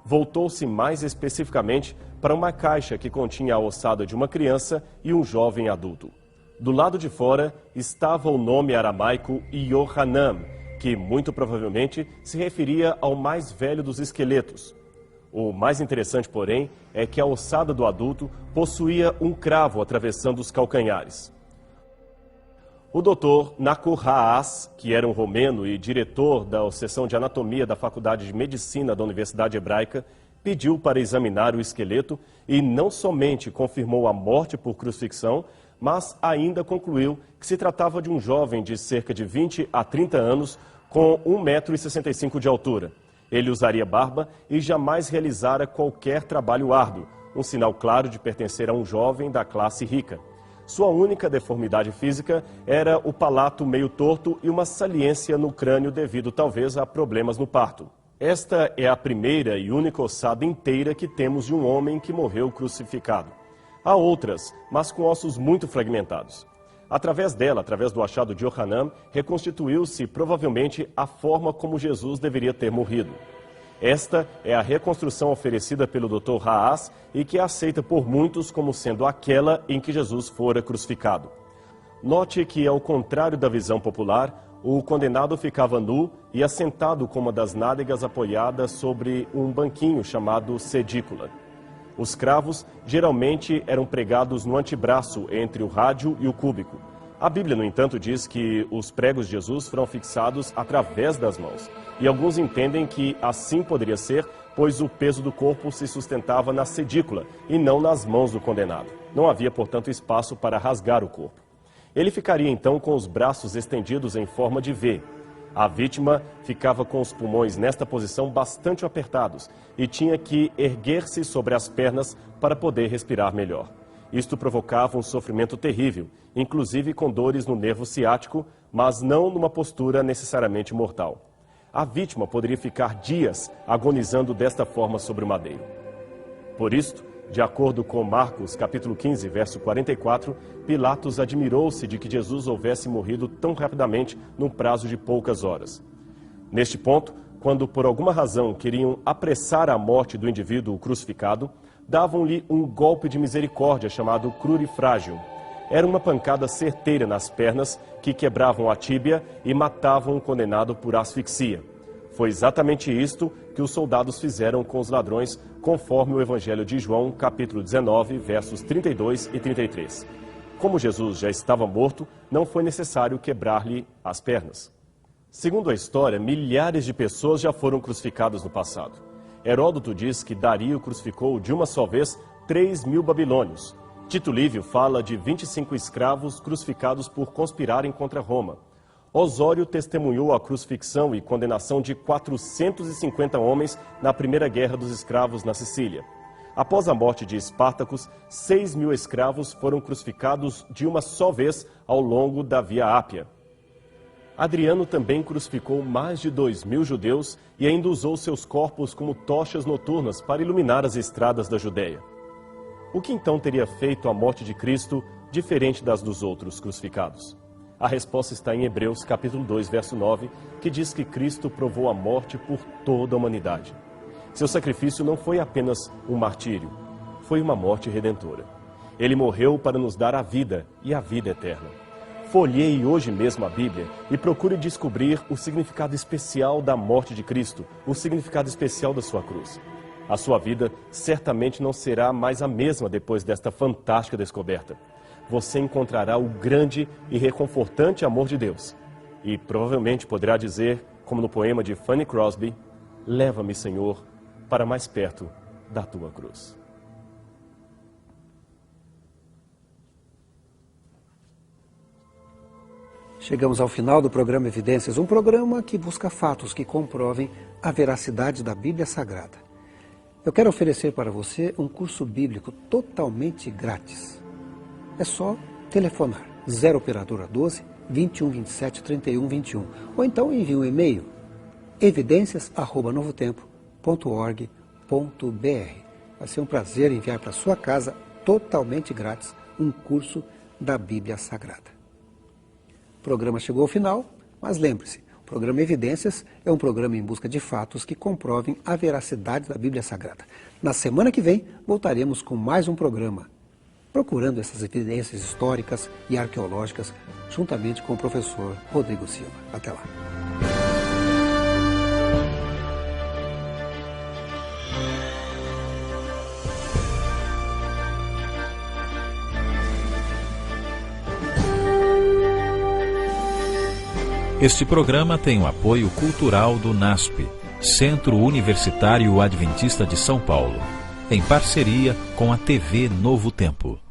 voltou-se mais especificamente para uma caixa que continha a ossada de uma criança e um jovem adulto. Do lado de fora estava o nome aramaico Yohanan, que muito provavelmente se referia ao mais velho dos esqueletos. O mais interessante, porém, é que a ossada do adulto possuía um cravo atravessando os calcanhares. O Dr. Nakur Haas, que era um romeno e diretor da seção de anatomia da Faculdade de Medicina da Universidade Hebraica, pediu para examinar o esqueleto e não somente confirmou a morte por crucifixão, mas ainda concluiu que se tratava de um jovem de cerca de 20 a 30 anos com 1,65 m de altura. Ele usaria barba e jamais realizara qualquer trabalho árduo, um sinal claro de pertencer a um jovem da classe rica. Sua única deformidade física era o palato meio torto e uma saliência no crânio devido talvez a problemas no parto. Esta é a primeira e única ossada inteira que temos de um homem que morreu crucificado. Há outras, mas com ossos muito fragmentados. Através dela, através do achado de Yohanan, reconstituiu-se provavelmente a forma como Jesus deveria ter morrido. Esta é a reconstrução oferecida pelo Dr. Haas e que é aceita por muitos como sendo aquela em que Jesus fora crucificado. Note que, ao contrário da visão popular, o condenado ficava nu e assentado com uma das nádegas apoiadas sobre um banquinho chamado sedícula. Os cravos geralmente eram pregados no antebraço entre o rádio e o cúbico. A Bíblia, no entanto, diz que os pregos de Jesus foram fixados através das mãos. E alguns entendem que assim poderia ser, pois o peso do corpo se sustentava na sedícula e não nas mãos do condenado. Não havia, portanto, espaço para rasgar o corpo. Ele ficaria então com os braços estendidos em forma de V. A vítima ficava com os pulmões nesta posição bastante apertados e tinha que erguer-se sobre as pernas para poder respirar melhor. Isto provocava um sofrimento terrível, inclusive com dores no nervo ciático, mas não numa postura necessariamente mortal. A vítima poderia ficar dias agonizando desta forma sobre o madeiro. Por isto, de acordo com Marcos, capítulo 15, verso 44, Pilatos admirou-se de que Jesus houvesse morrido tão rapidamente num prazo de poucas horas. Neste ponto, quando por alguma razão queriam apressar a morte do indivíduo crucificado, davam-lhe um golpe de misericórdia chamado crurifrágio. Era uma pancada certeira nas pernas que quebravam a tíbia e matavam o condenado por asfixia. Foi exatamente isto que os soldados fizeram com os ladrões, conforme o Evangelho de João, capítulo 19, versos 32 e 33. Como Jesus já estava morto, não foi necessário quebrar-lhe as pernas. Segundo a história, milhares de pessoas já foram crucificadas no passado. Heródoto diz que Dario crucificou de uma só vez 3.000 babilônios. Tito Livio fala de 25 escravos crucificados por conspirarem contra Roma. Osório testemunhou a crucifixão e condenação de 450 homens na Primeira Guerra dos Escravos na Sicília. Após a morte de Espartacus, 6.000 escravos foram crucificados de uma só vez ao longo da Via Ápia. Adriano também crucificou mais de 2.000 judeus e ainda usou seus corpos como tochas noturnas para iluminar as estradas da Judéia. O que então teria feito a morte de Cristo diferente das dos outros crucificados? A resposta está em Hebreus, capítulo 2, verso 9, que diz que Cristo provou a morte por toda a humanidade. Seu sacrifício não foi apenas um martírio, foi uma morte redentora. Ele morreu para nos dar a vida e a vida eterna. Folheie hoje mesmo a Bíblia e procure descobrir o significado especial da morte de Cristo, o significado especial da sua cruz. A sua vida certamente não será mais a mesma depois desta fantástica descoberta. Você encontrará o grande e reconfortante amor de Deus. E provavelmente poderá dizer, como no poema de Fanny Crosby, leva-me, Senhor, para mais perto da tua cruz. Chegamos ao final do programa Evidências, um programa que busca fatos que comprovem a veracidade da Bíblia Sagrada. Eu quero oferecer para você um curso bíblico totalmente grátis. É só telefonar 0 operadora 12 21 27 31 21 ou então envie um e-mail evidências@novotempo.org.br. Vai ser um prazer enviar para sua casa totalmente grátis um curso da Bíblia Sagrada. O programa chegou ao final, mas lembre-se, O programa Evidências é um programa em busca de fatos que comprovem a veracidade da Bíblia Sagrada. Na semana que vem, voltaremos com mais um programa, procurando essas evidências históricas e arqueológicas, juntamente com o professor Rodrigo Silva. Até lá. Este programa tem o apoio cultural do NASP, Centro Universitário Adventista de São Paulo, em parceria com a TV Novo Tempo.